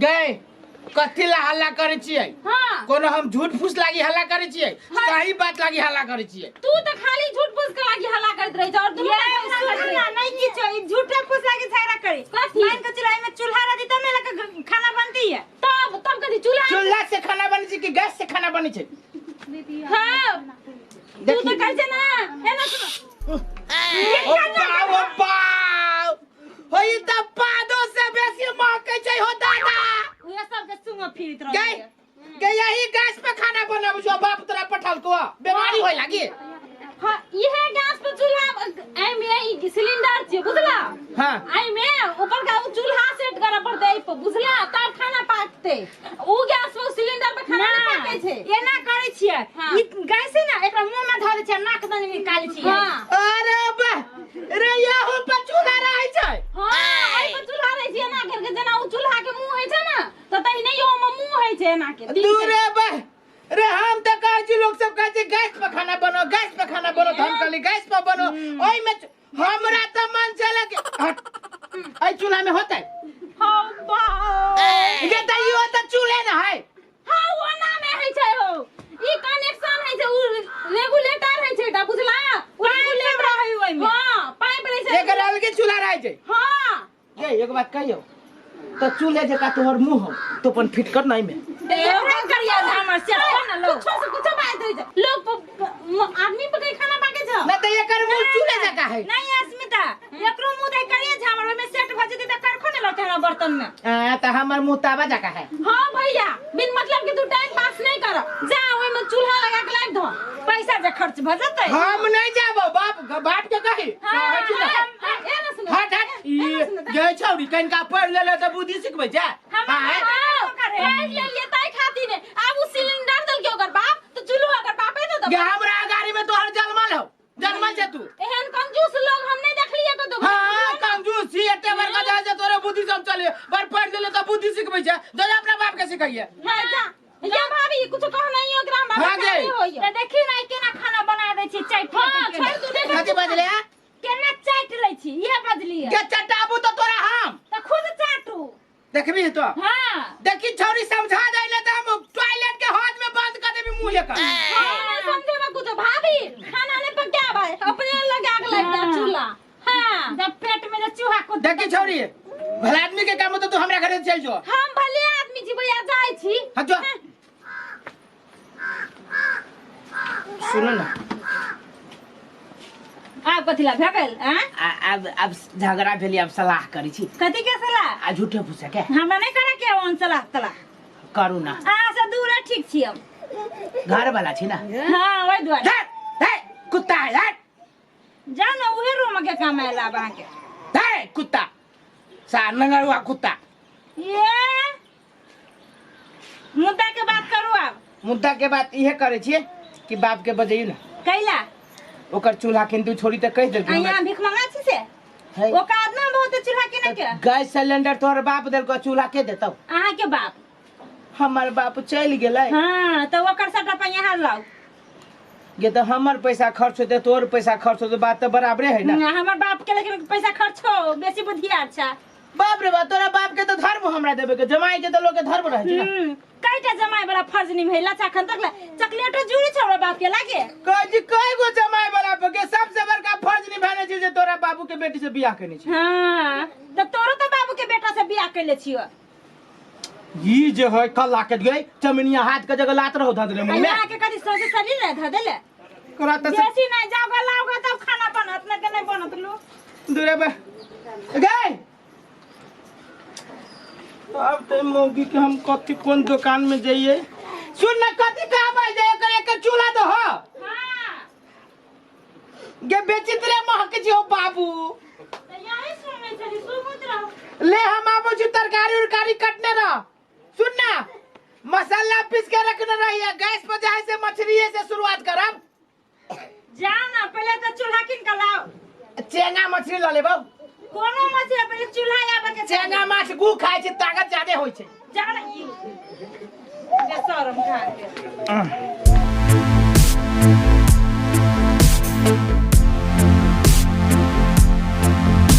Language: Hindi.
गए कथी ला हल्ला करे छियै? हां कोनो हम झूठ फूस लागी हल्ला करे छियै? सही बात लागी हल्ला करे छियै? तू तो खाली झूठ फूस के लागी हल्ला करत रही और तू नहीं किछ झूठे फूस लागी झगड़ा करे मान के चुल्हा में चूल्हा रही तब में खाना बनती है तब कदी चूल्हा से खाना बने छै कि गैस से खाना बने छै? हां तू तो कर छै ना है ना सुनो ओ बाव होई त पादो से बेसी महकै छै हो दादा। उहे सब के सुंग फिरत रह के यही गैस पे खाना बनाबो जो बाप तोरा पठाल को बीमारी होय लागी। हां इहे गैस पे चूल्हा आई में सिलेंडर छै बुझला। हां आई में ऊपर का चूल्हा सेट करे पड़ते है बुझला तब खाना पाकते उ गैस पे सिलेंडर पे खाना नहीं पाके छै एना करे छियै ई गैस है ना एकरा मुंह में ध दे छै नाक दन निकाल छियै। हां अरे बा रे यहो पे चूल्हा रहै छै। हां आई पे चूल्हा रहै छै ना करके जेना उ चूल्हा के मुंह है छै ना त तही नहीं ओ में मुंह है छै ना के दूरे बा रे हम त कहै छी लोग सब कहै छै गैस पे खाना बनो गैस पे खाना बनो त हम कहली गैस पे बनो ओइ में हमरा त मन चले के आई चूल्हा में होतै। हां बा ये त यो त चूल्हे न है। हां वो ना में है छै हो ई कनेक्शन है छै उ रेगुलेटर है छै ता बुझला उ रेगुलेटर है ओइ में। हां पाइप रहे छै एकर अलगे चूल्हा रहै छै। हां ये एक बात कहियो त चूल्हे जका तोहर मुंह तो अपन फिट कर नहीं में देवरा करिया हमर से ना लोग कुछ बात है लोग आदमी पे खाना पाके छ न त एकर मुंह चूल्हे जका है। नहीं अस्मिता एकरो मुंह दे करिया झामर में सेट भ जते त करखो ने लटे ना बर्तन में त हमर मुंह तावा जका है। हां भैया बिन मतलब के तू टाइम पास नहीं कर जा ओइ में चूल्हा लगा के लाइट धो पैसा जे खर्च भ जते हम नहीं जाबो बाप के कही कहै छी ना ए ना सुन हट ये छौरी कनका पढ़ लेले त बुद्धि सिखबै जा। हां पढ़ ले लिए ताई खाती ने अब उ सिलेंडर दल के ओकर बाप तो चूल्हा ओकर बापे तो गे हमरा गाड़ी में तोहर जन्मल जे तू एहन कंजूस लोग हम नहीं देखलिए कतो। हां कंजूस छी एते बड़का जा तोरे बुद्धि सब चले पर पढ़ लेले त बुद्धि सिखबै जा जो अपना बाप के सिखाइए। हां जा ये भाभी कुछ कह नहीं हो ग्राम बाप नहीं होय त देखी ना केना खाना बना दै छी चाट हां छोड़ तू देख कथि बजले केना चाट लै छी ये बजलिए के चटाबू त तोरा हम त खुद चाटू देखबी तो हां देखी छौरी समझा दैले त हम टॉयलेट के हाथ में बंद कर देबी मुंह लेकर। हां समझे बा कुछ भाभी खाना नहीं पका भाई अपने लगा के लग जा चूल्हा। हां जब पेट में चूहा को देखी छौरी भला आदमी के काम तो तू हमरा घरे चल जो। हम भले आदमी छी भैया जाय छी। हां जो सुनो ना आप कथिला भेगल अब झगड़ा भेली अब सलाह करी छी कथि के सलाह आ झूठे पूछे के हमरा नहीं करे के ओन सलाह तला करू ना से दूर ठीक छी हम घर वाला छी ना। हां ओइ दुआरे हे कुत्ता है जा ना उहे रूम के काम आइला बा के हे कुत्ता सा नंगरुआ कुत्ता। ये मुद्दा के बात करू अब मुद्दा के बात इहे करे छिए कि बाप के बजैयो ना कैला ओकर चूल्हा किंतु छोड़ी त कह देलकै अइया भिख मंगा छी से ओका आदमी बहुत चूल्हा के के गैस सिलेंडर तोहर बाप देलको चूल्हा के देतौ अहाँ के बाप हमर बाप चल गेलै। हां तो ओकर सटा पे यहाँ लाओ गे त हमर पैसा खर्च होते तोर पैसा खर्च होते बात त बराबरे है ना। हमर बाप के लेकिन पैसा खर्च हो बेसी बुद्धिया अच्छा बाप रे बाप तोरा बाप के तो धर्म हमरा देबे के जमाई के तो लोग के धर्म रहे छै ना। कईटा जमाई वाला फर्ज नहीं भइला चाखन तक चॉकलेट जुड़ी छ हमरा बाप के लागे कई गो जमाई वाला के सबसे बड़का फर्ज निभाने छै जे तोरा बाबू के बेटी से बियाह करनी छै। हां त तोरो तो बाबू के बेटा से बियाह कैले छियो ई जे है कल्ला के गई चमनिया हाथ के जगह लात रहो ध देले मुंह में यहाँ के कदी सोचे सली रे ध देले करा त जैसी नहीं जाओ गलाओगे तब खाना बनत न के नहीं बनत लो दूरे बे गई अब ते मौगी के हम कथि कोन दुकान में जाइए सुन न कथि कहबै जे एकर एक चूल्हा तो हो। हां गे बेचित रे महक जे हो बाबू त यही सुनै छली सुमुत रहो ले हम आबो छी तरकारी उरकारी कटने रह। सुन ना मसाला पीस के रखने रहिए गैस पर जाए से मछली से शुरुआत करब। जाओ ना पहले तो चूल्हा किन के लाओ चेंगा मछली ल लेबो कोनो मछली पहले चूल्हा आबे के चेंगा माछ गु खाय छै ताकत ज्यादा होय छै। जाना ये शरम खा के